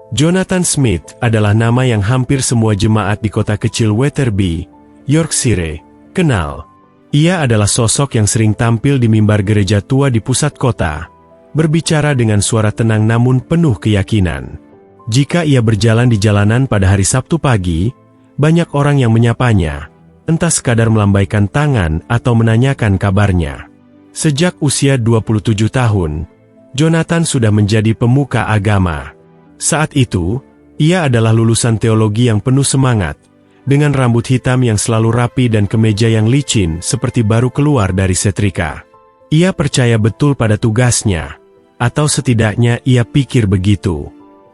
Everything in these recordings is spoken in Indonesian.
Jonathan Smith adalah nama yang hampir semua jemaat di kota kecil Wetherby, Yorkshire, kenal. Ia adalah sosok yang sering tampil di mimbar gereja tua di pusat kota, berbicara dengan suara tenang namun penuh keyakinan. Jika ia berjalan di jalanan pada hari Sabtu pagi, banyak orang yang menyapanya, entah sekadar melambaikan tangan atau menanyakan kabarnya. Sejak usia 27 tahun, Jonathan sudah menjadi pemuka agama. Saat itu, ia adalah lulusan teologi yang penuh semangat, dengan rambut hitam yang selalu rapi dan kemeja yang licin seperti baru keluar dari setrika. Ia percaya betul pada tugasnya, atau setidaknya ia pikir begitu.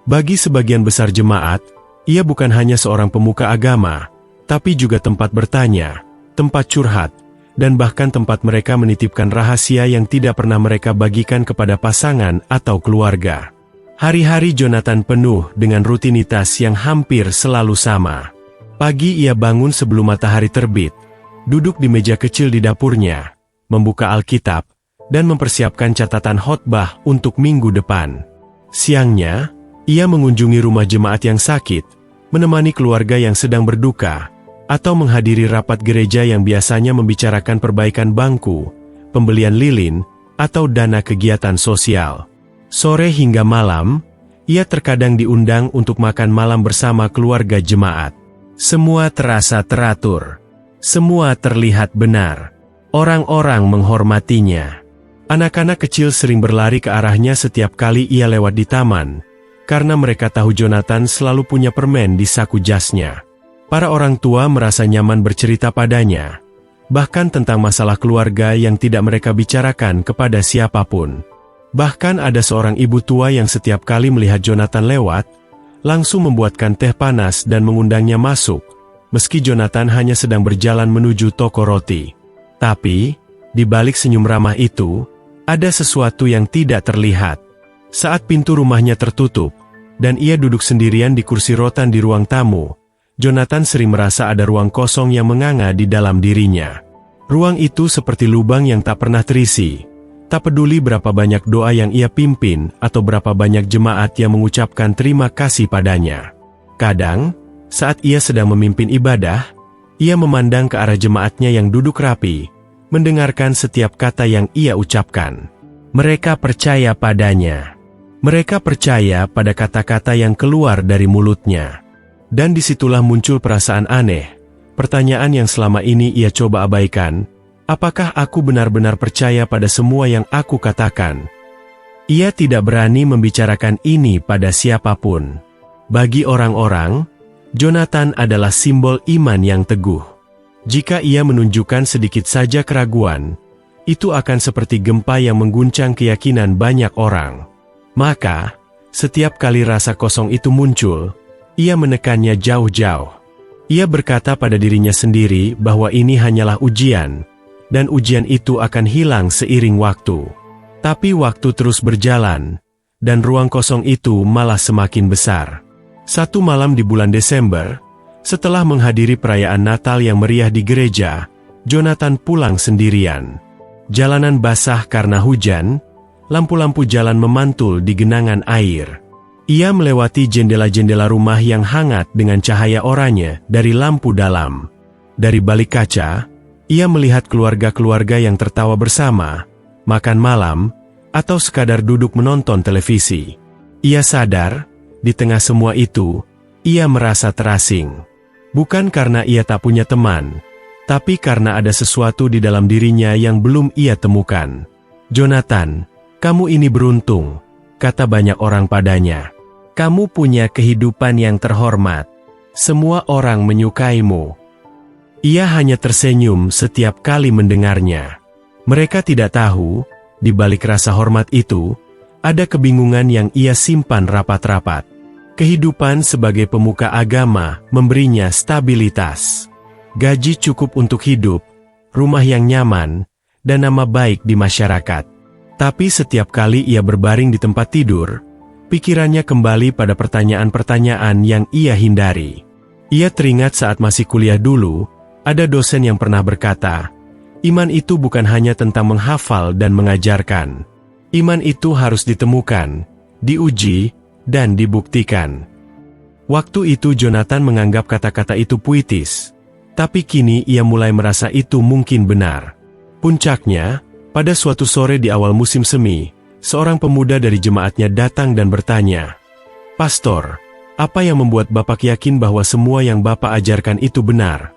Bagi sebagian besar jemaat, ia bukan hanya seorang pemuka agama, tapi juga tempat bertanya, tempat curhat, dan bahkan tempat mereka menitipkan rahasia yang tidak pernah mereka bagikan kepada pasangan atau keluarga. Hari-hari Jonathan penuh dengan rutinitas yang hampir selalu sama. Pagi ia bangun sebelum matahari terbit, duduk di meja kecil di dapurnya, membuka Alkitab, dan mempersiapkan catatan khotbah untuk minggu depan. Siangnya, ia mengunjungi rumah jemaat yang sakit, menemani keluarga yang sedang berduka, atau menghadiri rapat gereja yang biasanya membicarakan perbaikan bangku, pembelian lilin, atau dana kegiatan sosial. Sore hingga malam, ia terkadang diundang untuk makan malam bersama keluarga jemaat. Semua terasa teratur. Semua terlihat benar. Orang-orang menghormatinya. Anak-anak kecil sering berlari ke arahnya setiap kali ia lewat di taman, karena mereka tahu Jonathan selalu punya permen di saku jasnya. Para orang tua merasa nyaman bercerita padanya, bahkan tentang masalah keluarga yang tidak mereka bicarakan kepada siapapun. Bahkan ada seorang ibu tua yang setiap kali melihat Jonathan lewat, langsung membuatkan teh panas dan mengundangnya masuk, meski Jonathan hanya sedang berjalan menuju toko roti. Tapi, di balik senyum ramah itu, ada sesuatu yang tidak terlihat. Saat pintu rumahnya tertutup, dan ia duduk sendirian di kursi rotan di ruang tamu, Jonathan sering merasa ada ruang kosong yang menganga di dalam dirinya. Ruang itu seperti lubang yang tak pernah terisi. Tak peduli berapa banyak doa yang ia pimpin atau berapa banyak jemaat yang mengucapkan terima kasih padanya. Kadang, saat ia sedang memimpin ibadah, ia memandang ke arah jemaatnya yang duduk rapi, mendengarkan setiap kata yang ia ucapkan. Mereka percaya padanya. Mereka percaya pada kata-kata yang keluar dari mulutnya. Dan disitulah muncul perasaan aneh, pertanyaan yang selama ini ia coba abaikan. Apakah aku benar-benar percaya pada semua yang aku katakan? Ia tidak berani membicarakan ini pada siapapun. Bagi orang-orang, Jonathan adalah simbol iman yang teguh. Jika ia menunjukkan sedikit saja keraguan, itu akan seperti gempa yang mengguncang keyakinan banyak orang. Maka, setiap kali rasa kosong itu muncul, ia menekannya jauh-jauh. Ia berkata pada dirinya sendiri bahwa ini hanyalah ujian, dan ujian itu akan hilang seiring waktu. Tapi waktu terus berjalan, dan ruang kosong itu malah semakin besar. Satu malam di bulan Desember, setelah menghadiri perayaan Natal yang meriah di gereja, Jonathan pulang sendirian. Jalanan basah karena hujan, lampu-lampu jalan memantul di genangan air. Ia melewati jendela-jendela rumah yang hangat dengan cahaya oranye dari lampu dalam. Dari balik kaca, ia melihat keluarga-keluarga yang tertawa bersama, makan malam, atau sekadar duduk menonton televisi. Ia sadar, di tengah semua itu, ia merasa terasing. Bukan karena ia tak punya teman, tapi karena ada sesuatu di dalam dirinya yang belum ia temukan. Jonathan, kamu ini beruntung, kata banyak orang padanya. Kamu punya kehidupan yang terhormat. Semua orang menyukaimu. Ia hanya tersenyum setiap kali mendengarnya. Mereka tidak tahu, di balik rasa hormat itu, ada kebingungan yang ia simpan rapat-rapat. Kehidupan sebagai pemuka agama memberinya stabilitas. Gaji cukup untuk hidup, rumah yang nyaman, dan nama baik di masyarakat. Tapi setiap kali ia berbaring di tempat tidur, pikirannya kembali pada pertanyaan-pertanyaan yang ia hindari. Ia teringat saat masih kuliah dulu, ada dosen yang pernah berkata, iman itu bukan hanya tentang menghafal dan mengajarkan. Iman itu harus ditemukan, diuji, dan dibuktikan. Waktu itu Jonathan menganggap kata-kata itu puitis, tapi kini ia mulai merasa itu mungkin benar. Puncaknya, pada suatu sore di awal musim semi, seorang pemuda dari jemaatnya datang dan bertanya, "Pastor, apa yang membuat Bapak yakin bahwa semua yang Bapak ajarkan itu benar?"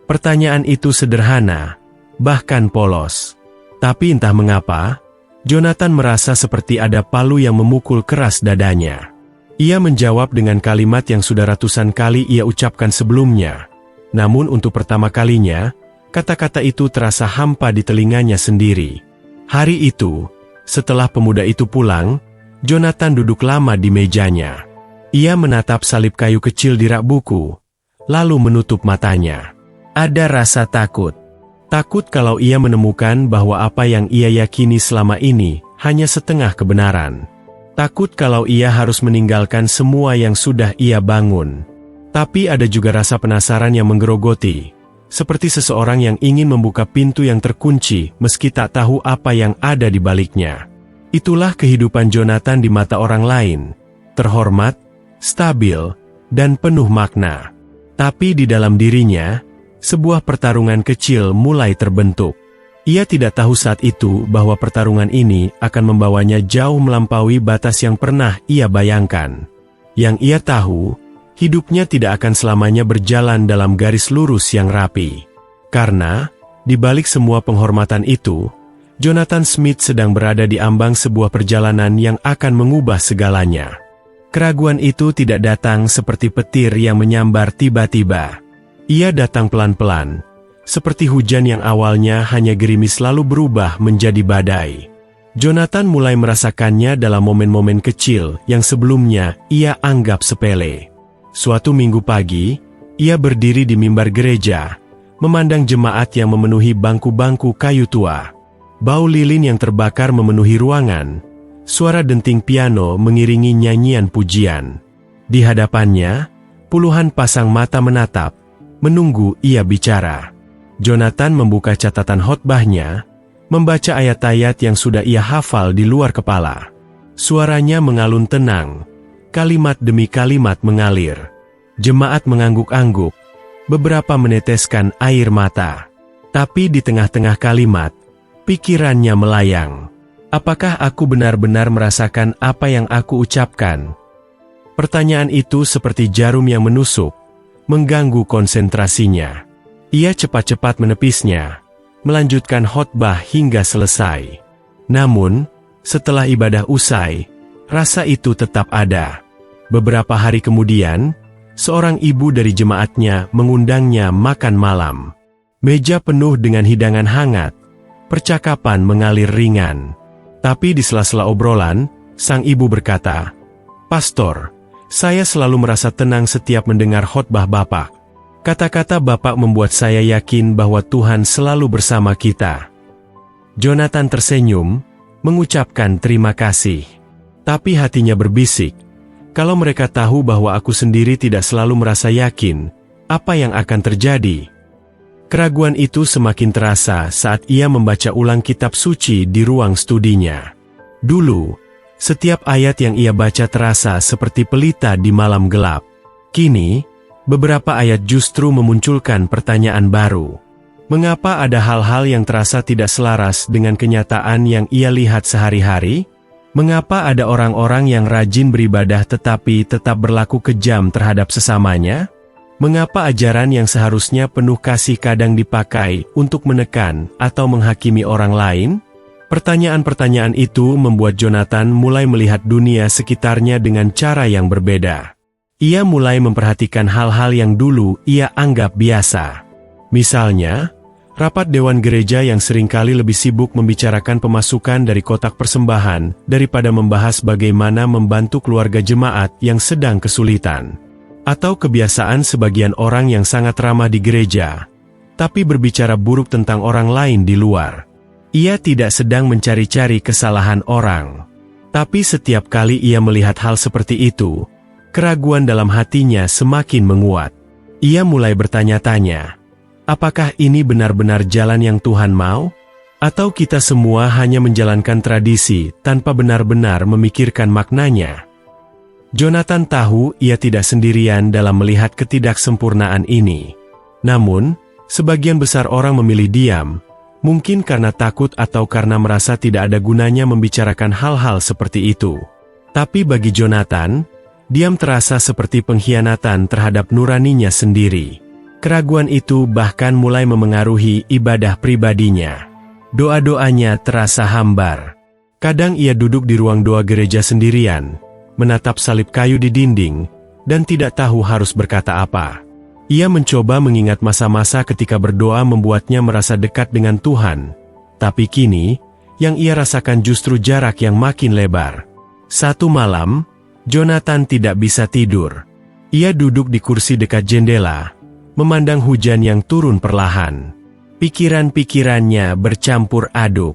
Pertanyaan itu sederhana, bahkan polos. Tapi entah mengapa, Jonathan merasa seperti ada palu yang memukul keras dadanya. Ia menjawab dengan kalimat yang sudah ratusan kali ia ucapkan sebelumnya. Namun untuk pertama kalinya, kata-kata itu terasa hampa di telinganya sendiri. Hari itu, setelah pemuda itu pulang, Jonathan duduk lama di mejanya. Ia menatap salib kayu kecil di rak buku, lalu menutup matanya. Ada rasa takut. Takut kalau ia menemukan bahwa apa yang ia yakini selama ini hanya setengah kebenaran. Takut kalau ia harus meninggalkan semua yang sudah ia bangun. Tapi ada juga rasa penasaran yang menggerogoti, seperti seseorang yang ingin membuka pintu yang terkunci meski tak tahu apa yang ada di baliknya. Itulah kehidupan Jonathan di mata orang lain, terhormat, stabil, dan penuh makna. Tapi di dalam dirinya, sebuah pertarungan kecil mulai terbentuk. Ia tidak tahu saat itu bahwa pertarungan ini akan membawanya jauh melampaui batas yang pernah ia bayangkan. Yang ia tahu, hidupnya tidak akan selamanya berjalan dalam garis lurus yang rapi. Karena, di balik semua penghormatan itu, Jonathan Smith sedang berada di ambang sebuah perjalanan yang akan mengubah segalanya. Keraguan itu tidak datang seperti petir yang menyambar tiba-tiba. Ia datang pelan-pelan, seperti hujan yang awalnya hanya gerimis lalu berubah menjadi badai. Jonathan mulai merasakannya dalam momen-momen kecil yang sebelumnya ia anggap sepele. Suatu minggu pagi, ia berdiri di mimbar gereja, memandang jemaat yang memenuhi bangku-bangku kayu tua. Bau lilin yang terbakar memenuhi ruangan, suara denting piano mengiringi nyanyian pujian. Di hadapannya, puluhan pasang mata menatap, menunggu ia bicara. Jonathan membuka catatan khotbahnya, membaca ayat-ayat yang sudah ia hafal di luar kepala. Suaranya mengalun tenang, kalimat demi kalimat mengalir. Jemaat mengangguk-angguk, beberapa meneteskan air mata. Tapi di tengah-tengah kalimat, pikirannya melayang. Apakah aku benar-benar merasakan apa yang aku ucapkan? Pertanyaan itu seperti jarum yang menusuk, mengganggu konsentrasinya. Ia cepat-cepat menepisnya, melanjutkan khotbah hingga selesai. Namun, setelah ibadah usai, rasa itu tetap ada. Beberapa hari kemudian, seorang ibu dari jemaatnya mengundangnya makan malam. Meja penuh dengan hidangan hangat, percakapan mengalir ringan. Tapi di sela-sela obrolan, sang ibu berkata, "Pastor, saya selalu merasa tenang setiap mendengar khotbah Bapak. Kata-kata Bapak membuat saya yakin bahwa Tuhan selalu bersama kita." Jonathan tersenyum, mengucapkan terima kasih. Tapi hatinya berbisik, kalau mereka tahu bahwa aku sendiri tidak selalu merasa yakin, apa yang akan terjadi? Keraguan itu semakin terasa saat ia membaca ulang kitab suci di ruang studinya. Dulu, setiap ayat yang ia baca terasa seperti pelita di malam gelap. Kini, beberapa ayat justru memunculkan pertanyaan baru. Mengapa ada hal-hal yang terasa tidak selaras dengan kenyataan yang ia lihat sehari-hari? Mengapa ada orang-orang yang rajin beribadah tetapi tetap berlaku kejam terhadap sesamanya? Mengapa ajaran yang seharusnya penuh kasih kadang dipakai untuk menekan atau menghakimi orang lain? Pertanyaan-pertanyaan itu membuat Jonathan mulai melihat dunia sekitarnya dengan cara yang berbeda. Ia mulai memperhatikan hal-hal yang dulu ia anggap biasa. Misalnya, rapat dewan gereja yang seringkali lebih sibuk membicarakan pemasukan dari kotak persembahan daripada membahas bagaimana membantu keluarga jemaat yang sedang kesulitan. Atau kebiasaan sebagian orang yang sangat ramah di gereja, tapi berbicara buruk tentang orang lain di luar. Ia tidak sedang mencari-cari kesalahan orang. Tapi setiap kali ia melihat hal seperti itu, keraguan dalam hatinya semakin menguat. Ia mulai bertanya-tanya, apakah ini benar-benar jalan yang Tuhan mau? Atau kita semua hanya menjalankan tradisi tanpa benar-benar memikirkan maknanya? Jonathan tahu ia tidak sendirian dalam melihat ketidaksempurnaan ini. Namun, sebagian besar orang memilih diam, mungkin karena takut atau karena merasa tidak ada gunanya membicarakan hal-hal seperti itu. Tapi bagi Jonathan, diam terasa seperti pengkhianatan terhadap nuraninya sendiri. Keraguan itu bahkan mulai memengaruhi ibadah pribadinya. Doa-doanya terasa hambar. Kadang ia duduk di ruang doa gereja sendirian, menatap salib kayu di dinding, dan tidak tahu harus berkata apa. Ia mencoba mengingat masa-masa ketika berdoa membuatnya merasa dekat dengan Tuhan. Tapi kini, yang ia rasakan justru jarak yang makin lebar. Satu malam, Jonathan tidak bisa tidur. Ia duduk di kursi dekat jendela, memandang hujan yang turun perlahan. Pikiran-pikirannya bercampur aduk.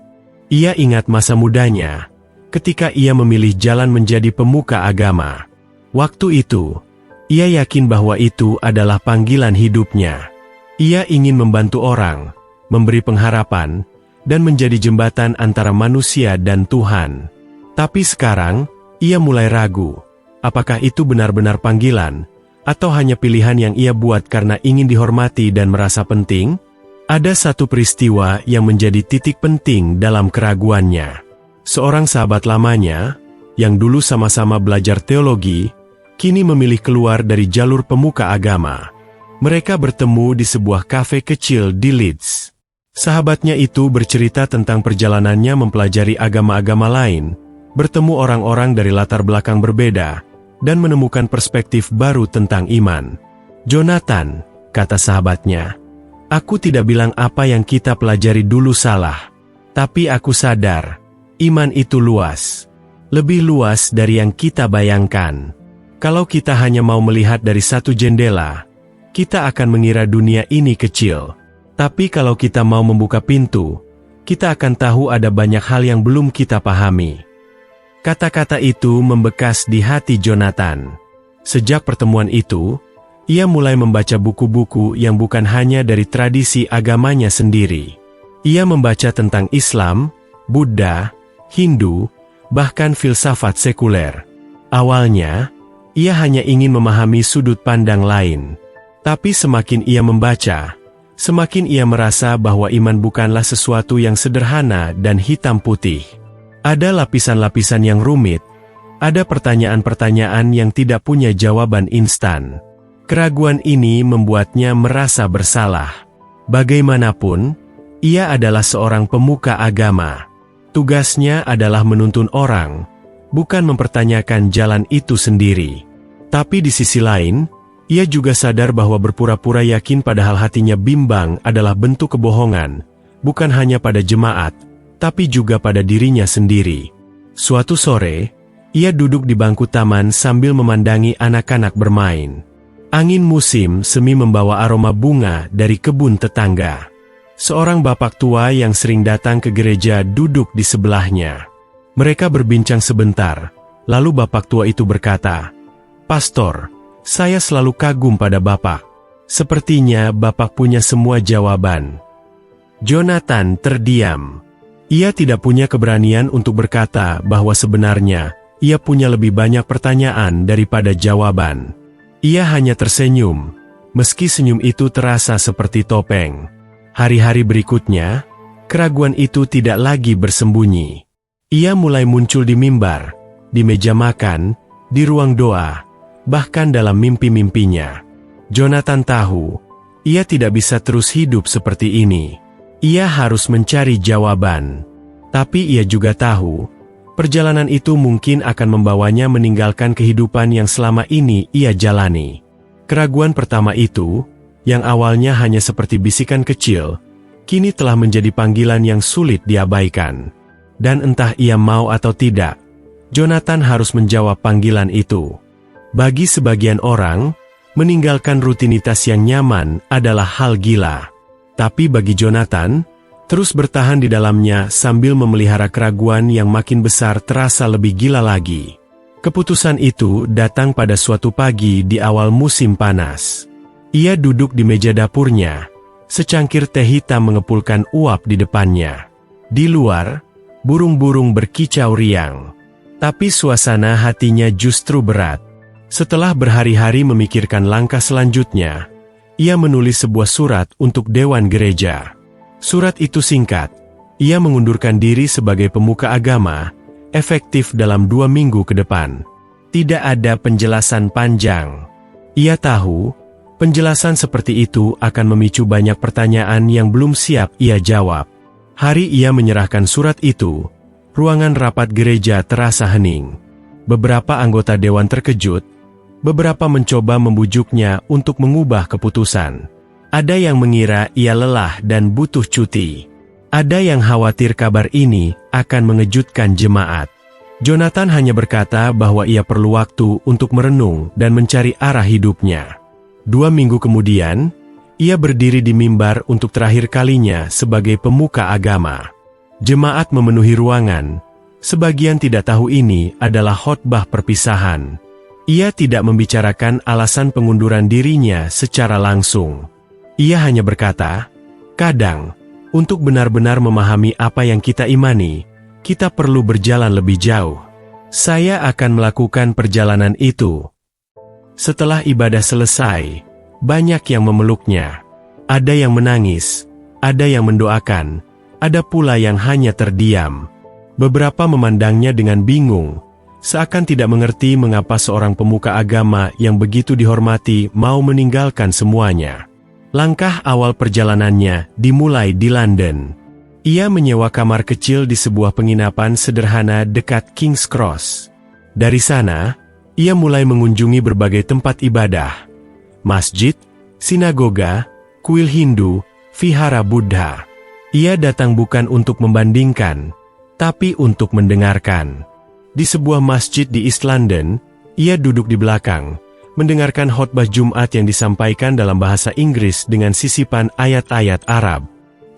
Ia ingat masa mudanya, ketika ia memilih jalan menjadi pemuka agama. Waktu itu, ia yakin bahwa itu adalah panggilan hidupnya. Ia ingin membantu orang, memberi pengharapan, dan menjadi jembatan antara manusia dan Tuhan. Tapi sekarang, ia mulai ragu, apakah itu benar-benar panggilan, atau hanya pilihan yang ia buat karena ingin dihormati dan merasa penting? Ada satu peristiwa yang menjadi titik penting dalam keraguannya. Seorang sahabat lamanya, yang dulu sama-sama belajar teologi, kini memilih keluar dari jalur pemuka agama. Mereka bertemu di sebuah kafe kecil di Leeds. Sahabatnya itu bercerita tentang perjalanannya mempelajari agama-agama lain, bertemu orang-orang dari latar belakang berbeda, dan menemukan perspektif baru tentang iman. "Jonathan," kata sahabatnya, "aku tidak bilang apa yang kita pelajari dulu salah. Tapi aku sadar, iman itu luas. Lebih luas dari yang kita bayangkan. Kalau kita hanya mau melihat dari satu jendela, kita akan mengira dunia ini kecil. Tapi kalau kita mau membuka pintu, kita akan tahu ada banyak hal yang belum kita pahami." Kata-kata itu membekas di hati Jonathan. Sejak pertemuan itu, ia mulai membaca buku-buku yang bukan hanya dari tradisi agamanya sendiri. Ia membaca tentang Islam, Buddha, Hindu, bahkan filsafat sekuler. Awalnya, ia hanya ingin memahami sudut pandang lain. Tapi semakin ia membaca, semakin ia merasa bahwa iman bukanlah sesuatu yang sederhana dan hitam putih. Ada lapisan-lapisan yang rumit, ada pertanyaan-pertanyaan yang tidak punya jawaban instan. Keraguan ini membuatnya merasa bersalah. Bagaimanapun, ia adalah seorang pemuka agama. Tugasnya adalah menuntun orang, bukan mempertanyakan jalan itu sendiri. Tapi di sisi lain, ia juga sadar bahwa berpura-pura yakin padahal hatinya bimbang adalah bentuk kebohongan, bukan hanya pada jemaat, tapi juga pada dirinya sendiri. Suatu sore, ia duduk di bangku taman sambil memandangi anak-anak bermain. Angin musim semi membawa aroma bunga dari kebun tetangga. Seorang bapak tua yang sering datang ke gereja duduk di sebelahnya. Mereka berbincang sebentar, lalu bapak tua itu berkata, "Pastor, saya selalu kagum pada Bapak. Sepertinya Bapak punya semua jawaban." Jonathan terdiam. Ia tidak punya keberanian untuk berkata bahwa sebenarnya ia punya lebih banyak pertanyaan daripada jawaban. Ia hanya tersenyum, meski senyum itu terasa seperti topeng. Hari-hari berikutnya, keraguan itu tidak lagi bersembunyi. Ia mulai muncul di mimbar, di meja makan, di ruang doa, bahkan dalam mimpi-mimpinya. Jonathan tahu, ia tidak bisa terus hidup seperti ini. Ia harus mencari jawaban. Tapi ia juga tahu, perjalanan itu mungkin akan membawanya meninggalkan kehidupan yang selama ini ia jalani. Keraguan pertama itu, yang awalnya hanya seperti bisikan kecil, kini telah menjadi panggilan yang sulit diabaikan. Dan entah ia mau atau tidak, Jonathan harus menjawab panggilan itu. Bagi sebagian orang, meninggalkan rutinitas yang nyaman adalah hal gila. Tapi bagi Jonathan, terus bertahan di dalamnya sambil memelihara keraguan yang makin besar terasa lebih gila lagi. Keputusan itu datang pada suatu pagi di awal musim panas. Ia duduk di meja dapurnya, secangkir teh hitam mengepulkan uap di depannya. Di luar, burung-burung berkicau riang. Tapi suasana hatinya justru berat. Setelah berhari-hari memikirkan langkah selanjutnya, ia menulis sebuah surat untuk Dewan Gereja. Surat itu singkat. Ia mengundurkan diri sebagai pemuka agama, efektif dalam 2 minggu ke depan. Tidak ada penjelasan panjang. Ia tahu, penjelasan seperti itu akan memicu banyak pertanyaan yang belum siap ia jawab. Hari ia menyerahkan surat itu, ruangan rapat gereja terasa hening. Beberapa anggota dewan terkejut, beberapa mencoba membujuknya untuk mengubah keputusan. Ada yang mengira ia lelah dan butuh cuti. Ada yang khawatir kabar ini akan mengejutkan jemaat. Jonathan hanya berkata bahwa ia perlu waktu untuk merenung dan mencari arah hidupnya. 2 minggu kemudian, ia berdiri di mimbar untuk terakhir kalinya sebagai pemuka agama. Jemaat memenuhi ruangan. Sebagian tidak tahu ini adalah khotbah perpisahan. Ia tidak membicarakan alasan pengunduran dirinya secara langsung. Ia hanya berkata, "Kadang, untuk benar-benar memahami apa yang kita imani, kita perlu berjalan lebih jauh. Saya akan melakukan perjalanan itu." Setelah ibadah selesai, banyak yang memeluknya. Ada yang menangis, ada yang mendoakan, ada pula yang hanya terdiam. Beberapa memandangnya dengan bingung, seakan tidak mengerti mengapa seorang pemuka agama yang begitu dihormati mau meninggalkan semuanya. Langkah awal perjalanannya dimulai di London. Ia menyewa kamar kecil di sebuah penginapan sederhana dekat King's Cross. Dari sana, ia mulai mengunjungi berbagai tempat ibadah, masjid, sinagoga, kuil Hindu, vihara Buddha. Ia datang bukan untuk membandingkan, tapi untuk mendengarkan. Di sebuah masjid di East London, ia duduk di belakang, mendengarkan khotbah Jumat yang disampaikan dalam bahasa Inggris dengan sisipan ayat-ayat Arab.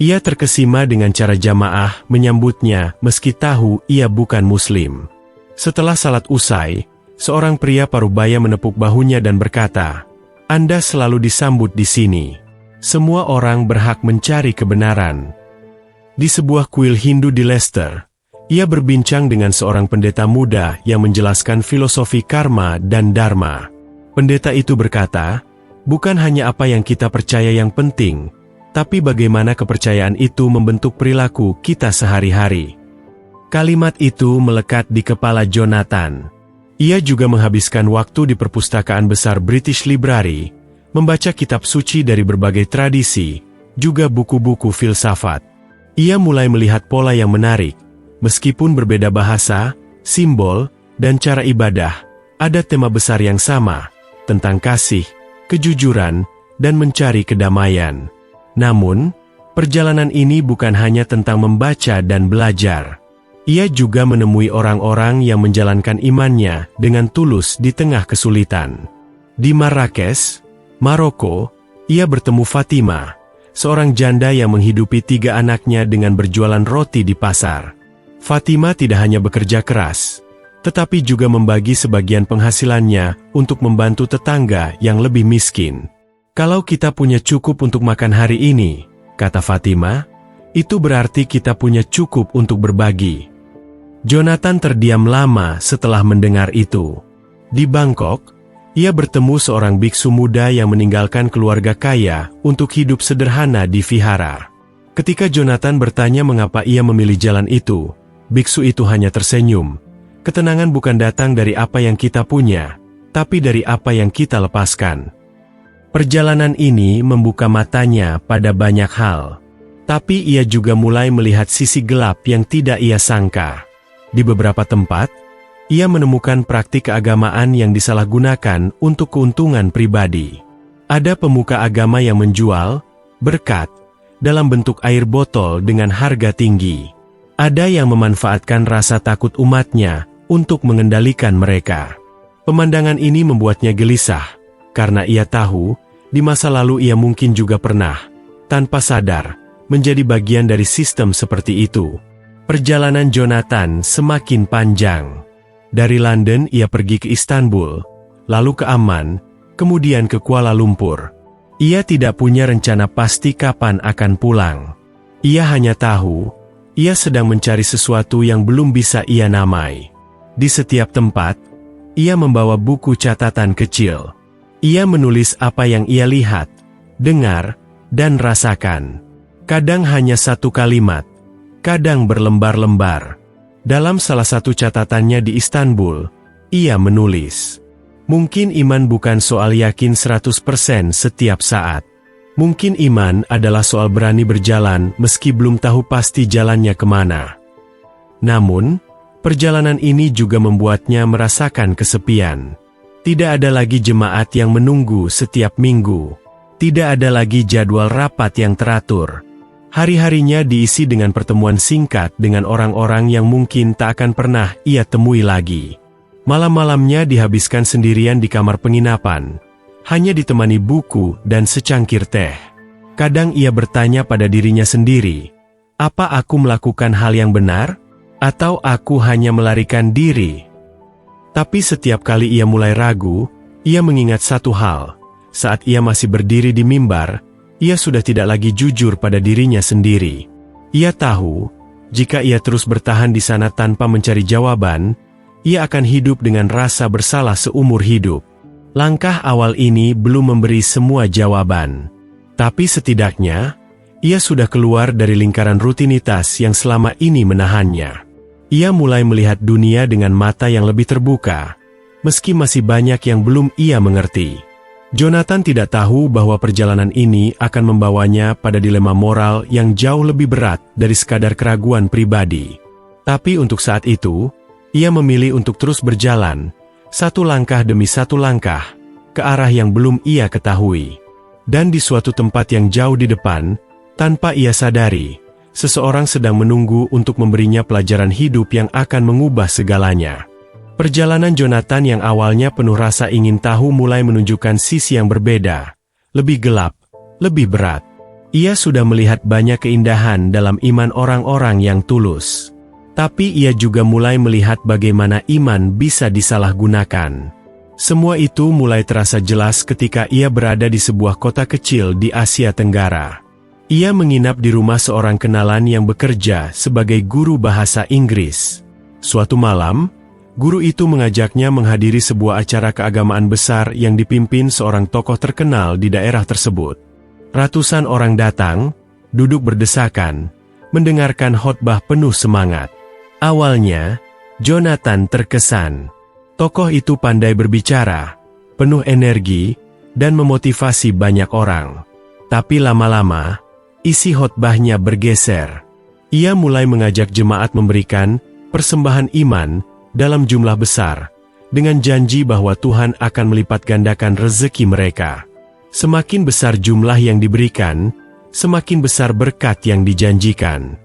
Ia terkesima dengan cara jamaah menyambutnya meski tahu ia bukan Muslim. Setelah salat usai, seorang pria parubaya menepuk bahunya dan berkata, "Anda selalu disambut di sini. Semua orang berhak mencari kebenaran." Di sebuah kuil Hindu di Leicester, ia berbincang dengan seorang pendeta muda yang menjelaskan filosofi karma dan dharma. Pendeta itu berkata, "Bukan hanya apa yang kita percaya yang penting, tapi bagaimana kepercayaan itu membentuk perilaku kita sehari-hari." Kalimat itu melekat di kepala Jonathan. Ia juga menghabiskan waktu di perpustakaan besar British Library, membaca kitab suci dari berbagai tradisi, juga buku-buku filsafat. Ia mulai melihat pola yang menarik. Meskipun berbeda bahasa, simbol, dan cara ibadah, ada tema besar yang sama, tentang kasih, kejujuran, dan mencari kedamaian. Namun, perjalanan ini bukan hanya tentang membaca dan belajar. Ia juga menemui orang-orang yang menjalankan imannya dengan tulus di tengah kesulitan. Di Marrakesh, Maroko, ia bertemu Fatima, seorang janda yang menghidupi 3 anaknya dengan berjualan roti di pasar. Fatima tidak hanya bekerja keras, tetapi juga membagi sebagian penghasilannya untuk membantu tetangga yang lebih miskin. "Kalau kita punya cukup untuk makan hari ini," kata Fatima, "itu berarti kita punya cukup untuk berbagi." Jonathan terdiam lama setelah mendengar itu. Di Bangkok, ia bertemu seorang biksu muda yang meninggalkan keluarga kaya untuk hidup sederhana di vihara. Ketika Jonathan bertanya mengapa ia memilih jalan itu, biksu itu hanya tersenyum. "Ketenangan bukan datang dari apa yang kita punya, tapi dari apa yang kita lepaskan." Perjalanan ini membuka matanya pada banyak hal. Tapi ia juga mulai melihat sisi gelap yang tidak ia sangka. Di beberapa tempat, ia menemukan praktik keagamaan yang disalahgunakan untuk keuntungan pribadi. Ada pemuka agama yang menjual berkat dalam bentuk air botol dengan harga tinggi. Ada yang memanfaatkan rasa takut umatnya untuk mengendalikan mereka. Pemandangan ini membuatnya gelisah, karena ia tahu, di masa lalu ia mungkin juga pernah, tanpa sadar, menjadi bagian dari sistem seperti itu. Perjalanan Jonathan semakin panjang. Dari London ia pergi ke Istanbul, lalu ke Amman, kemudian ke Kuala Lumpur. Ia tidak punya rencana pasti kapan akan pulang. Ia hanya tahu, ia sedang mencari sesuatu yang belum bisa ia namai. Di setiap tempat, Ia membawa buku catatan kecil. Ia menulis apa yang ia lihat, dengar, dan rasakan. Kadang hanya satu kalimat, kadang berlembar-lembar. Dalam salah satu catatannya di Istanbul, ia menulis, "Mungkin iman bukan soal yakin 100% setiap saat. Mungkin iman adalah soal berani berjalan meski belum tahu pasti jalannya kemana." Namun, perjalanan ini juga membuatnya merasakan kesepian. Tidak ada lagi jemaat yang menunggu setiap minggu. Tidak ada lagi jadwal rapat yang teratur. Hari-harinya diisi dengan pertemuan singkat dengan orang-orang yang mungkin tak akan pernah ia temui lagi. Malam-malamnya dihabiskan sendirian di kamar penginapan, hanya ditemani buku dan secangkir teh. Kadang ia bertanya pada dirinya sendiri, apa aku melakukan hal yang benar? Atau aku hanya melarikan diri? Tapi setiap kali ia mulai ragu, ia mengingat satu hal. Saat ia masih berdiri di mimbar, ia sudah tidak lagi jujur pada dirinya sendiri. Ia tahu, jika ia terus bertahan di sana tanpa mencari jawaban, ia akan hidup dengan rasa bersalah seumur hidup. Langkah awal ini belum memberi semua jawaban. Tapi setidaknya, ia sudah keluar dari lingkaran rutinitas yang selama ini menahannya. Ia mulai melihat dunia dengan mata yang lebih terbuka, meski masih banyak yang belum ia mengerti. Jonathan tidak tahu bahwa perjalanan ini akan membawanya pada dilema moral yang jauh lebih berat dari sekadar keraguan pribadi. Tapi untuk saat itu, ia memilih untuk terus berjalan, satu langkah demi satu langkah, ke arah yang belum ia ketahui. Dan di suatu tempat yang jauh di depan, tanpa ia sadari, seseorang sedang menunggu untuk memberinya pelajaran hidup yang akan mengubah segalanya. Perjalanan Jonathan yang awalnya penuh rasa ingin tahu mulai menunjukkan sisi yang berbeda, lebih gelap, lebih berat. Ia sudah melihat banyak keindahan dalam iman orang-orang yang tulus. Tapi ia juga mulai melihat bagaimana iman bisa disalahgunakan. Semua itu mulai terasa jelas ketika ia berada di sebuah kota kecil di Asia Tenggara. Ia menginap di rumah seorang kenalan yang bekerja sebagai guru bahasa Inggris. Suatu malam, guru itu mengajaknya menghadiri sebuah acara keagamaan besar yang dipimpin seorang tokoh terkenal di daerah tersebut. Ratusan orang datang, duduk berdesakan, mendengarkan khotbah penuh semangat. Awalnya, Jonathan terkesan. Tokoh itu pandai berbicara, penuh energi, dan memotivasi banyak orang. Tapi lama-lama, isi khotbahnya bergeser. Ia mulai mengajak jemaat memberikan persembahan iman dalam jumlah besar, dengan janji bahwa Tuhan akan melipat gandakan rezeki mereka. Semakin besar jumlah yang diberikan, semakin besar berkat yang dijanjikan.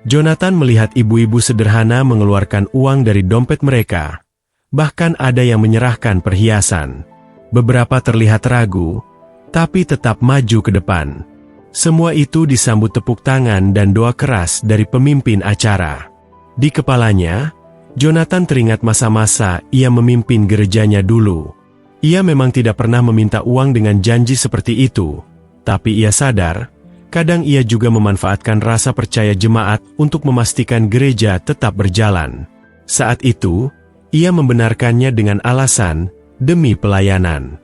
Jonathan melihat ibu-ibu sederhana mengeluarkan uang dari dompet mereka. Bahkan ada yang menyerahkan perhiasan. Beberapa terlihat ragu, tapi tetap maju ke depan. Semua itu disambut tepuk tangan dan doa keras dari pemimpin acara. Di kepalanya, Jonathan teringat masa-masa ia memimpin gerejanya dulu. Ia memang tidak pernah meminta uang dengan janji seperti itu, tapi ia sadar, kadang ia juga memanfaatkan rasa percaya jemaat untuk memastikan gereja tetap berjalan. Saat itu, ia membenarkannya dengan alasan demi pelayanan.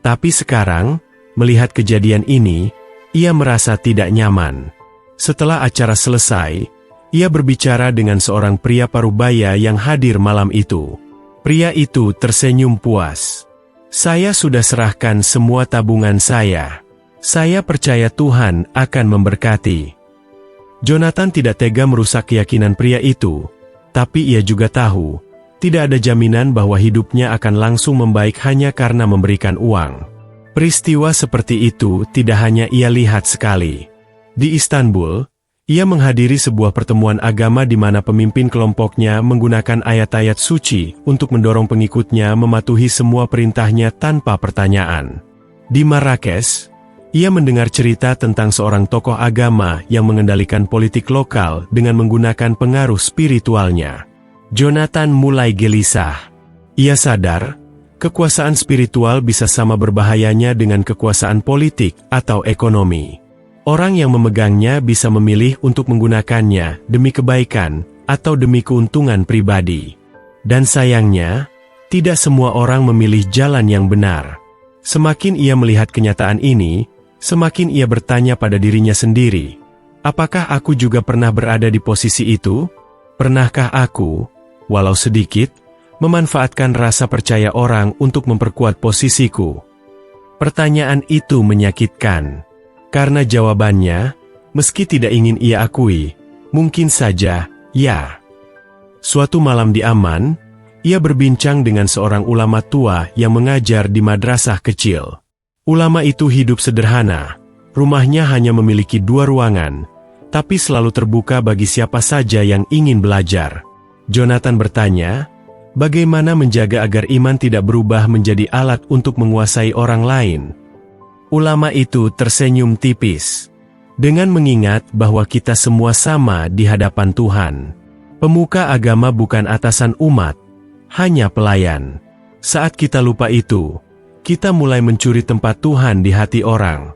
Tapi sekarang, melihat kejadian ini, ia merasa tidak nyaman. Setelah acara selesai, ia berbicara dengan seorang pria parubaya yang hadir malam itu. Pria itu tersenyum puas. "Saya sudah serahkan semua tabungan saya. Saya percaya Tuhan akan memberkati." Jonathan tidak tega merusak keyakinan pria itu, tapi ia juga tahu, tidak ada jaminan bahwa hidupnya akan langsung membaik hanya karena memberikan uang. Peristiwa seperti itu tidak hanya ia lihat sekali. Di Istanbul, ia menghadiri sebuah pertemuan agama di mana pemimpin kelompoknya menggunakan ayat-ayat suci untuk mendorong pengikutnya mematuhi semua perintahnya tanpa pertanyaan. Di Marrakesh, ia mendengar cerita tentang seorang tokoh agama yang mengendalikan politik lokal dengan menggunakan pengaruh spiritualnya. Jonathan mulai gelisah. Ia sadar, kekuasaan spiritual bisa sama berbahayanya dengan kekuasaan politik atau ekonomi. Orang yang memegangnya bisa memilih untuk menggunakannya demi kebaikan atau demi keuntungan pribadi. Dan sayangnya, Tidak semua orang memilih jalan yang benar. Semakin ia melihat kenyataan ini, semakin ia bertanya pada dirinya sendiri, apakah aku juga pernah berada di posisi itu? Pernahkah aku, walau sedikit, memanfaatkan rasa percaya orang untuk memperkuat posisiku? Pertanyaan itu menyakitkan, karena jawabannya, meski tidak ingin ia akui, mungkin saja, ya. Suatu malam di Amman, ia berbincang dengan seorang ulama tua yang mengajar di madrasah kecil. Ulama itu hidup sederhana, rumahnya hanya memiliki 2 ruangan, tapi selalu terbuka bagi siapa saja yang ingin belajar. Jonathan bertanya, bagaimana menjaga agar iman tidak berubah menjadi alat untuk menguasai orang lain? Ulama itu tersenyum tipis, dengan mengingat bahwa kita semua sama di hadapan Tuhan. Pemuka agama bukan atasan umat, hanya pelayan. Saat kita lupa itu, kita mulai mencuri tempat Tuhan di hati orang.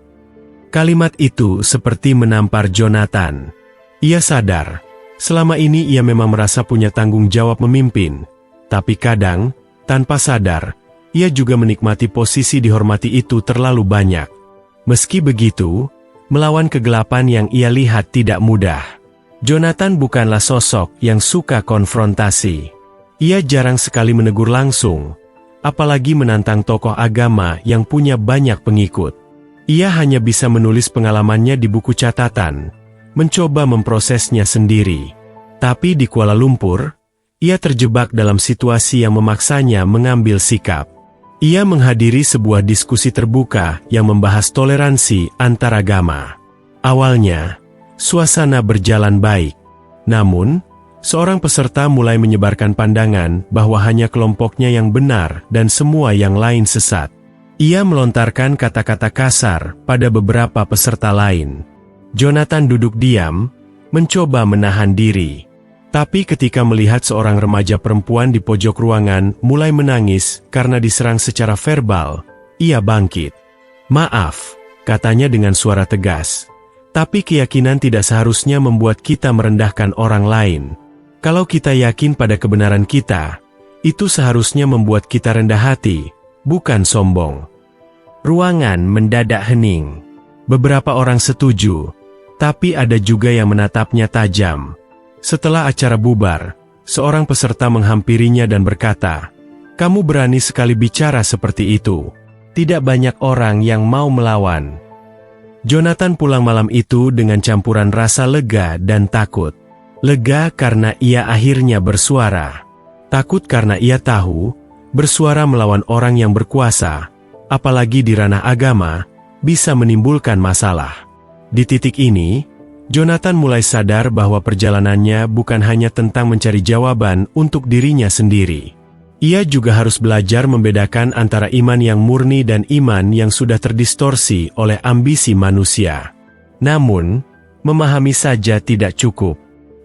Kalimat itu seperti menampar Jonathan. Ia sadar, selama ini ia memang merasa punya tanggung jawab memimpin, tapi kadang, tanpa sadar, ia juga menikmati posisi dihormati itu terlalu banyak. Meski begitu, melawan kegelapan yang ia lihat tidak mudah. Jonathan bukanlah sosok yang suka konfrontasi. Ia jarang sekali menegur langsung, apalagi menantang tokoh agama yang punya banyak pengikut. Ia hanya bisa menulis pengalamannya di buku catatan, mencoba memprosesnya sendiri. Tapi di Kuala Lumpur, ia terjebak dalam situasi yang memaksanya mengambil sikap. Ia menghadiri sebuah diskusi terbuka yang membahas toleransi antar agama. Awalnya, suasana berjalan baik. Namun, seorang peserta mulai menyebarkan pandangan bahwa hanya kelompoknya yang benar dan semua yang lain sesat. Ia melontarkan kata-kata kasar pada beberapa peserta lain. Jonathan duduk diam, mencoba menahan diri. Tapi ketika melihat seorang remaja perempuan di pojok ruangan mulai menangis karena diserang secara verbal, ia bangkit. "Maaf," katanya dengan suara tegas. "Tapi keyakinan tidak seharusnya membuat kita merendahkan orang lain. Kalau kita yakin pada kebenaran kita, itu seharusnya membuat kita rendah hati, bukan sombong." Ruangan mendadak hening. Beberapa orang setuju, tapi ada juga yang menatapnya tajam. Setelah acara bubar, seorang peserta menghampirinya dan berkata, "Kamu berani sekali bicara seperti itu. Tidak banyak orang yang mau melawan." Jonathan pulang malam itu dengan campuran rasa lega dan takut. Lega karena ia akhirnya bersuara. Takut karena ia tahu, bersuara melawan orang yang berkuasa, apalagi di ranah agama, bisa menimbulkan masalah. Di titik ini, Jonathan mulai sadar bahwa perjalanannya bukan hanya tentang mencari jawaban untuk dirinya sendiri. Ia juga harus belajar membedakan antara iman yang murni dan iman yang sudah terdistorsi oleh ambisi manusia. Namun, memahami saja tidak cukup.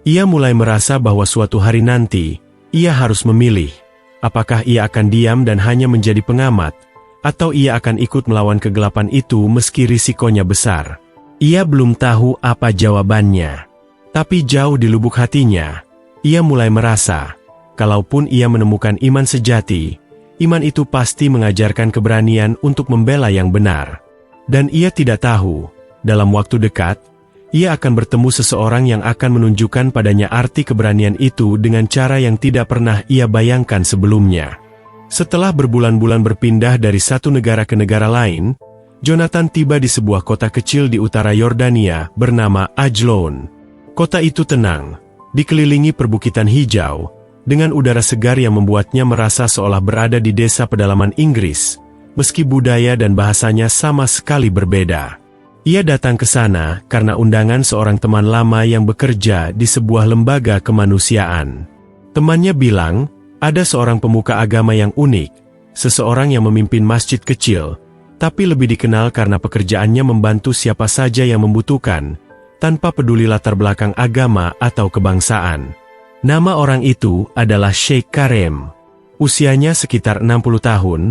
Ia mulai merasa bahwa suatu hari nanti, ia harus memilih, apakah ia akan diam dan hanya menjadi pengamat, atau ia akan ikut melawan kegelapan itu meski risikonya besar. Ia belum tahu apa jawabannya. Tapi jauh di lubuk hatinya, ia mulai merasa, kalaupun ia menemukan iman sejati, iman itu pasti mengajarkan keberanian untuk membela yang benar. Dan ia tidak tahu, dalam waktu dekat, ia akan bertemu seseorang yang akan menunjukkan padanya arti keberanian itu dengan cara yang tidak pernah ia bayangkan sebelumnya. Setelah berbulan-bulan berpindah dari satu negara ke negara lain, Jonathan tiba di sebuah kota kecil di utara Yordania bernama Ajloun. Kota itu tenang, dikelilingi perbukitan hijau, dengan udara segar yang membuatnya merasa seolah berada di desa pedalaman Inggris, meski budaya dan bahasanya sama sekali berbeda. Ia datang ke sana karena undangan seorang teman lama yang bekerja di sebuah lembaga kemanusiaan. Temannya bilang, ada seorang pemuka agama yang unik, seseorang yang memimpin masjid kecil, tapi lebih dikenal karena pekerjaannya membantu siapa saja yang membutuhkan, tanpa peduli latar belakang agama atau kebangsaan. Nama orang itu adalah Sheikh Karim. Usianya sekitar 60 tahun,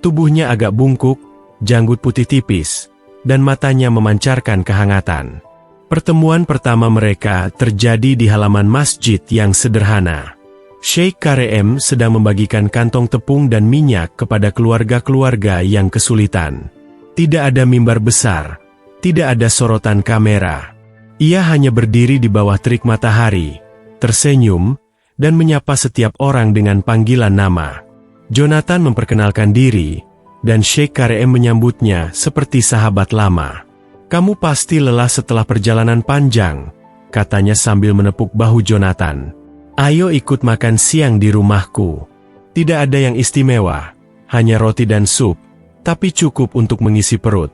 tubuhnya agak bungkuk, janggut putih tipis, dan matanya memancarkan kehangatan. Pertemuan pertama mereka terjadi di halaman masjid yang sederhana. Sheikh Karem sedang membagikan kantong tepung dan minyak kepada keluarga-keluarga yang kesulitan. Tidak ada mimbar besar, tidak ada sorotan kamera. Ia hanya berdiri di bawah terik matahari, tersenyum, dan menyapa setiap orang dengan panggilan nama. Jonathan memperkenalkan diri, dan Sheikh Karem menyambutnya seperti sahabat lama. "Kamu pasti lelah setelah perjalanan panjang," katanya sambil menepuk bahu Jonathan. "Ayo ikut makan siang di rumahku. Tidak ada yang istimewa, hanya roti dan sup, tapi cukup untuk mengisi perut."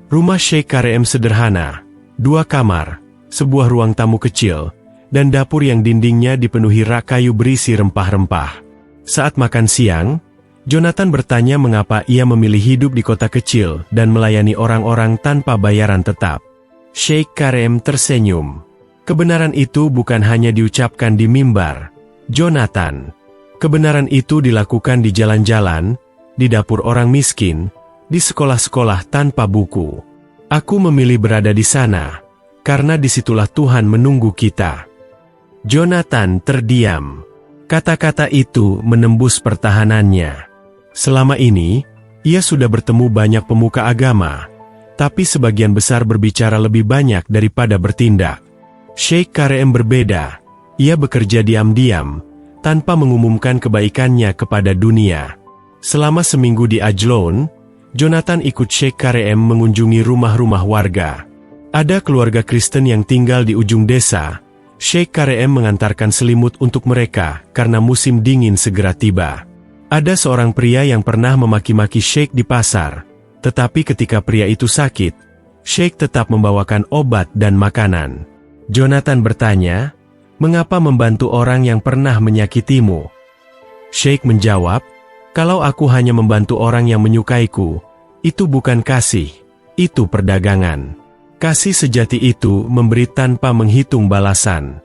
Rumah Sheikh Karem sederhana, 2 kamar, sebuah ruang tamu kecil, dan dapur yang dindingnya dipenuhi rak kayu berisi rempah-rempah. Saat makan siang, Jonathan bertanya mengapa ia memilih hidup di kota kecil dan melayani orang-orang tanpa bayaran tetap. Sheikh Karem tersenyum. "Kebenaran itu bukan hanya diucapkan di mimbar, Jonathan. Kebenaran itu dilakukan di jalan-jalan, di dapur orang miskin, di sekolah-sekolah tanpa buku. Aku memilih berada di sana, karena disitulah Tuhan menunggu kita." Jonathan terdiam. Kata-kata itu menembus pertahanannya. Selama ini, ia sudah bertemu banyak pemuka agama, tapi sebagian besar berbicara lebih banyak daripada bertindak. Sheikh Karem berbeda. Ia bekerja diam-diam, tanpa mengumumkan kebaikannya kepada dunia. Selama seminggu di Ajloun, Jonathan ikut Sheikh Karem mengunjungi rumah-rumah warga. Ada keluarga Kristen yang tinggal di ujung desa. Sheikh Karem mengantarkan selimut untuk mereka karena musim dingin segera tiba. Ada seorang pria yang pernah memaki-maki Sheikh di pasar, tetapi ketika pria itu sakit, Sheikh tetap membawakan obat dan makanan. Jonathan bertanya, "Mengapa membantu orang yang pernah menyakitimu?" Sheikh menjawab, "Kalau aku hanya membantu orang yang menyukaiku, itu bukan kasih, itu perdagangan. Kasih sejati itu memberi tanpa menghitung balasan."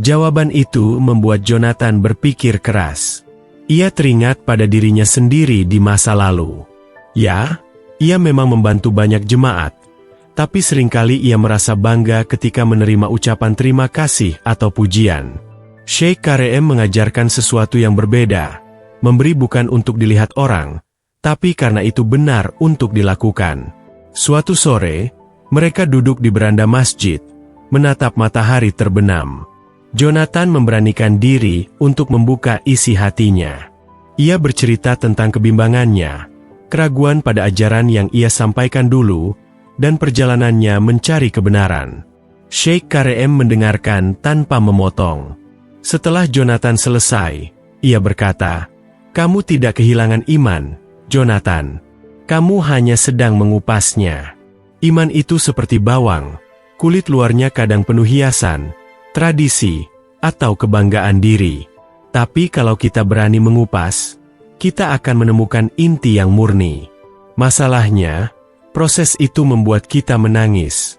Jawaban itu membuat Jonathan berpikir keras. Ia teringat pada dirinya sendiri di masa lalu. Ya, ia memang membantu banyak jemaat, tapi seringkali ia merasa bangga ketika menerima ucapan terima kasih atau pujian. Sheikh Karem mengajarkan sesuatu yang berbeda, memberi bukan untuk dilihat orang, tapi karena itu benar untuk dilakukan. Suatu sore, mereka duduk di beranda masjid, menatap matahari terbenam. Jonathan memberanikan diri untuk membuka isi hatinya. Ia bercerita tentang kebimbangannya, keraguan pada ajaran yang ia sampaikan dulu, dan perjalanannya mencari kebenaran. Sheikh Karem mendengarkan tanpa memotong. Setelah Jonathan selesai, ia berkata, "Kamu tidak kehilangan iman, Jonathan. Kamu hanya sedang mengupasnya. Iman itu seperti bawang, kulit luarnya kadang penuh hiasan, tradisi, atau kebanggaan diri. Tapi kalau kita berani mengupas, kita akan menemukan inti yang murni. Masalahnya, proses itu membuat kita menangis."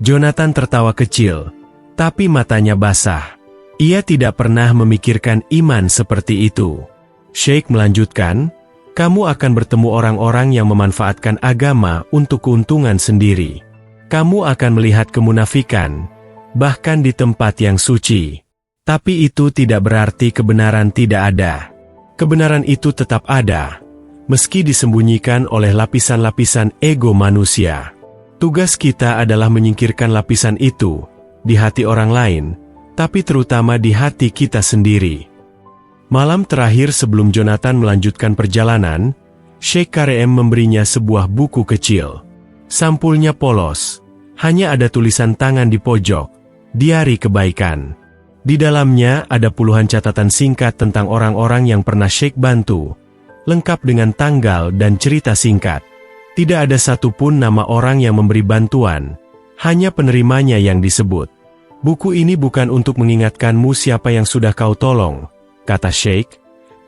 Jonathan tertawa kecil, tapi matanya basah. Ia tidak pernah memikirkan iman seperti itu. Sheikh melanjutkan, "Kamu akan bertemu orang-orang yang memanfaatkan agama untuk keuntungan sendiri. Kamu akan melihat kemunafikan, bahkan di tempat yang suci. Tapi itu tidak berarti kebenaran tidak ada. Kebenaran itu tetap ada, meski disembunyikan oleh lapisan-lapisan ego manusia. Tugas kita adalah menyingkirkan lapisan itu, di hati orang lain, tapi terutama di hati kita sendiri." Malam terakhir sebelum Jonathan melanjutkan perjalanan, Sheikh Karem memberinya sebuah buku kecil. Sampulnya polos, hanya ada tulisan tangan di pojok, "Diari Kebaikan." Di dalamnya ada puluhan catatan singkat tentang orang-orang yang pernah Sheikh bantu, lengkap dengan tanggal dan cerita singkat. Tidak ada satupun nama orang yang memberi bantuan, hanya penerimanya yang disebut. "Buku ini bukan untuk mengingatkanmu siapa yang sudah kau tolong," kata Sheikh,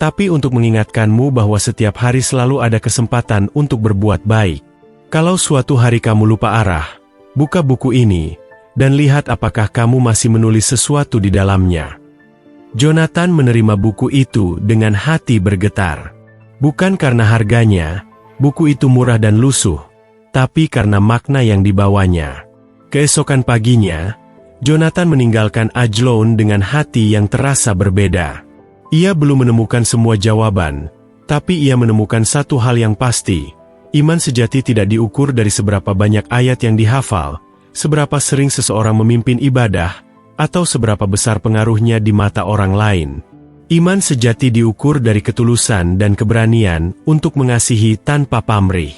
"tapi untuk mengingatkanmu bahwa setiap hari selalu ada kesempatan untuk berbuat baik. Kalau suatu hari kamu lupa arah, buka buku ini, dan lihat apakah kamu masih menulis sesuatu di dalamnya." Jonathan menerima buku itu dengan hati bergetar. Bukan karena harganya, buku itu murah dan lusuh, tapi karena makna yang dibawanya. Keesokan paginya, Jonathan meninggalkan Ajloun dengan hati yang terasa berbeda. Ia belum menemukan semua jawaban, tapi ia menemukan satu hal yang pasti. Iman sejati tidak diukur dari seberapa banyak ayat yang dihafal, seberapa sering seseorang memimpin ibadah, atau seberapa besar pengaruhnya di mata orang lain. Iman sejati diukur dari ketulusan dan keberanian untuk mengasihi tanpa pamrih.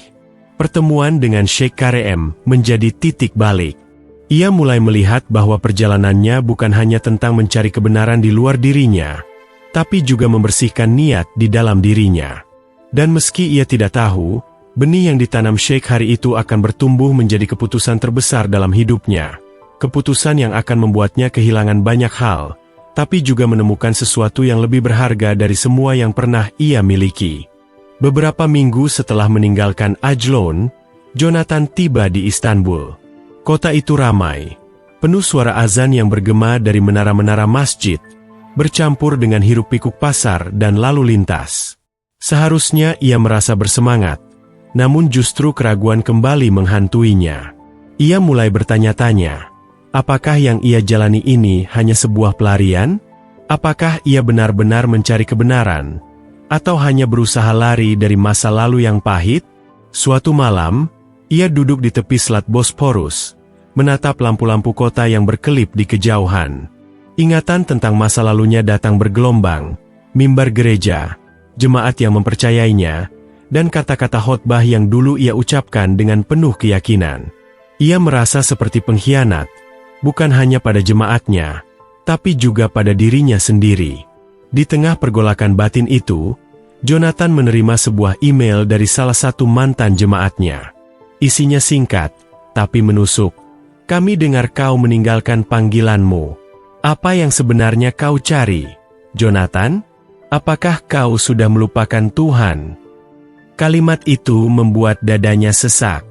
Pertemuan dengan Sheikh Kareem menjadi titik balik. Ia mulai melihat bahwa perjalanannya bukan hanya tentang mencari kebenaran di luar dirinya, tapi juga membersihkan niat di dalam dirinya. Dan meski ia tidak tahu, benih yang ditanam Sheikh hari itu akan bertumbuh menjadi keputusan terbesar dalam hidupnya. Keputusan yang akan membuatnya kehilangan banyak hal, tapi juga menemukan sesuatu yang lebih berharga dari semua yang pernah ia miliki. Beberapa minggu setelah meninggalkan Ajloun, Jonathan tiba di Istanbul. Kota itu ramai, penuh suara azan yang bergema dari menara-menara masjid, bercampur dengan hiruk-pikuk pasar dan lalu lintas. Seharusnya ia merasa bersemangat, namun justru keraguan kembali menghantuinya. Ia mulai bertanya-tanya, apakah yang ia jalani ini hanya sebuah pelarian? Apakah ia benar-benar mencari kebenaran? Atau hanya berusaha lari dari masa lalu yang pahit? Suatu malam, ia duduk di tepi Selat Bosporus, menatap lampu-lampu kota yang berkelip di kejauhan. Ingatan tentang masa lalunya datang bergelombang, mimbar gereja, jemaat yang mempercayainya, dan kata-kata khotbah yang dulu ia ucapkan dengan penuh keyakinan. Ia merasa seperti pengkhianat, bukan hanya pada jemaatnya, tapi juga pada dirinya sendiri. Di tengah pergolakan batin itu, Jonathan menerima sebuah email dari salah satu mantan jemaatnya. Isinya singkat, tapi menusuk. Kami dengar kau meninggalkan panggilanmu. Apa yang sebenarnya kau cari, Jonathan? Apakah kau sudah melupakan Tuhan? Kalimat itu membuat dadanya sesak.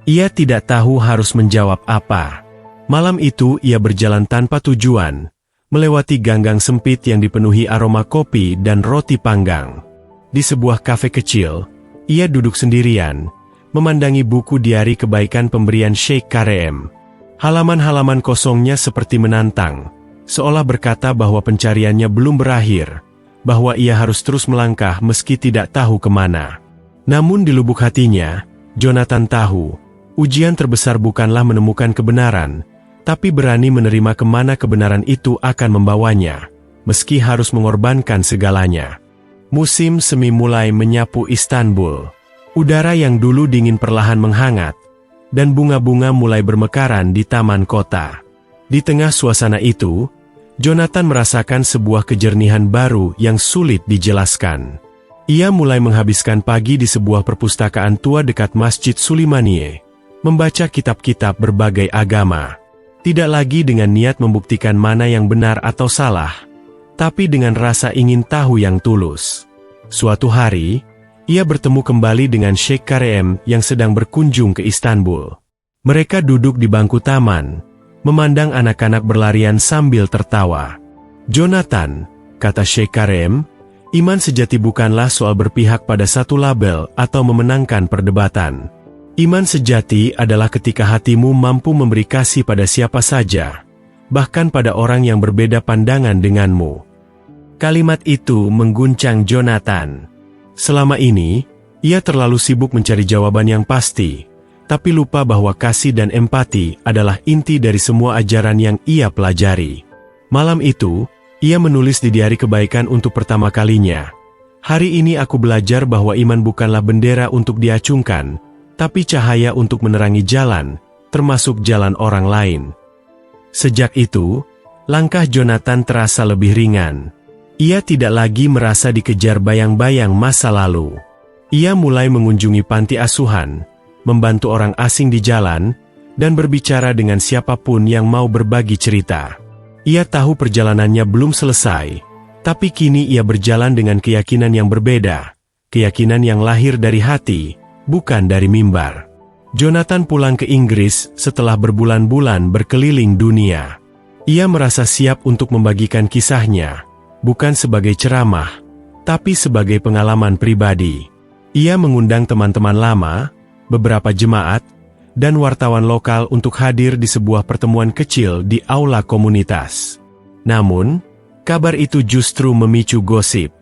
Ia tidak tahu harus menjawab apa. Malam itu ia berjalan tanpa tujuan, melewati ganggang sempit yang dipenuhi aroma kopi dan roti panggang. Di sebuah kafe kecil, ia duduk sendirian, memandangi buku diari kebaikan pemberian Sheikh Kareem. Halaman-halaman kosongnya seperti menantang, seolah berkata bahwa pencariannya belum berakhir, bahwa ia harus terus melangkah meski tidak tahu kemana. Namun di lubuk hatinya, Jonathan tahu, ujian terbesar bukanlah menemukan kebenaran, tapi berani menerima kemana kebenaran itu akan membawanya, meski harus mengorbankan segalanya. Musim semi mulai menyapu Istanbul. Udara yang dulu dingin perlahan menghangat, dan bunga-bunga mulai bermekaran di taman kota. Di tengah suasana itu, Jonathan merasakan sebuah kejernihan baru yang sulit dijelaskan. Ia mulai menghabiskan pagi di sebuah perpustakaan tua dekat Masjid Sulimaniye, membaca kitab-kitab berbagai agama. Tidak lagi dengan niat membuktikan mana yang benar atau salah, tapi dengan rasa ingin tahu yang tulus. Suatu hari, ia bertemu kembali dengan Sheikh Kareem yang sedang berkunjung ke Istanbul. Mereka duduk di bangku taman, memandang anak-anak berlarian sambil tertawa. Jonathan, kata Sheikh Kareem, iman sejati bukanlah soal berpihak pada satu label atau memenangkan perdebatan. Iman sejati adalah ketika hatimu mampu memberi kasih pada siapa saja, bahkan pada orang yang berbeda pandangan denganmu. Kalimat itu mengguncang Jonathan. Selama ini, ia terlalu sibuk mencari jawaban yang pasti, tapi lupa bahwa kasih dan empati adalah inti dari semua ajaran yang ia pelajari. Malam itu, ia menulis di diari kebaikan untuk pertama kalinya. Hari ini aku belajar bahwa iman bukanlah bendera untuk diacungkan, tapi cahaya untuk menerangi jalan, termasuk jalan orang lain. Sejak itu, langkah Jonathan terasa lebih ringan. Ia tidak lagi merasa dikejar bayang-bayang masa lalu. Ia mulai mengunjungi panti asuhan, membantu orang asing di jalan, dan berbicara dengan siapapun yang mau berbagi cerita. Ia tahu perjalanannya belum selesai, tapi kini ia berjalan dengan keyakinan yang berbeda, keyakinan yang lahir dari hati, bukan dari mimbar. Jonathan pulang ke Inggris setelah berbulan-bulan berkeliling dunia. Ia merasa siap untuk membagikan kisahnya, bukan sebagai ceramah, tapi sebagai pengalaman pribadi. Ia mengundang teman-teman lama, beberapa jemaat, dan wartawan lokal untuk hadir di sebuah pertemuan kecil di aula komunitas. Namun, kabar itu justru memicu gosip.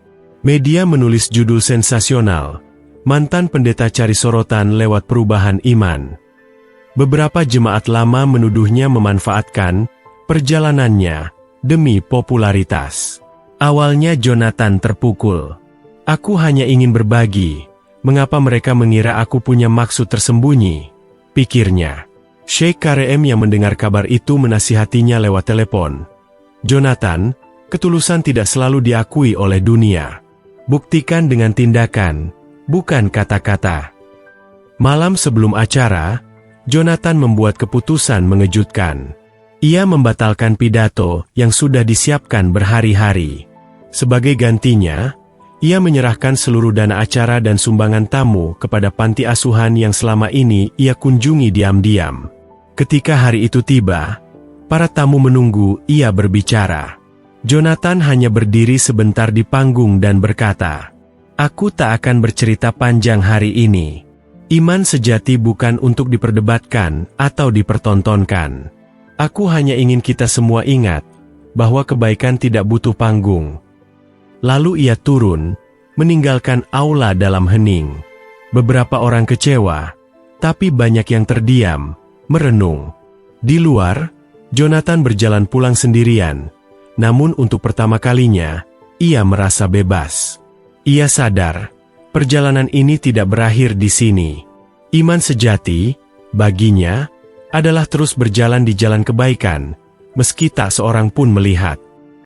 Media menulis judul sensasional, "Mantan pendeta cari sorotan lewat perubahan iman." Beberapa jemaat lama menuduhnya memanfaatkan perjalanannya demi popularitas. Awalnya Jonathan terpukul. "Aku hanya ingin berbagi. Mengapa mereka mengira aku punya maksud tersembunyi?" pikirnya. Sheikh Karem yang mendengar kabar itu menasihatinya lewat telepon. "Jonathan, ketulusan tidak selalu diakui oleh dunia. Buktikan dengan tindakan, bukan kata-kata." Malam sebelum acara, Jonathan membuat keputusan mengejutkan. Ia membatalkan pidato yang sudah disiapkan berhari-hari. Sebagai gantinya, ia menyerahkan seluruh dana acara dan sumbangan tamu kepada panti asuhan yang selama ini ia kunjungi diam-diam. Ketika hari itu tiba, para tamu menunggu ia berbicara. Jonathan hanya berdiri sebentar di panggung dan berkata, "Aku tak akan bercerita panjang hari ini. Iman sejati bukan untuk diperdebatkan atau dipertontonkan. Aku hanya ingin kita semua ingat bahwa kebaikan tidak butuh panggung." Lalu ia turun, meninggalkan aula dalam hening. Beberapa orang kecewa, tapi banyak yang terdiam, merenung. Di luar, Jonathan berjalan pulang sendirian. Namun untuk pertama kalinya, ia merasa bebas. Ia sadar, perjalanan ini tidak berakhir di sini. Iman sejati, baginya, adalah terus berjalan di jalan kebaikan, meski tak seorang pun melihat.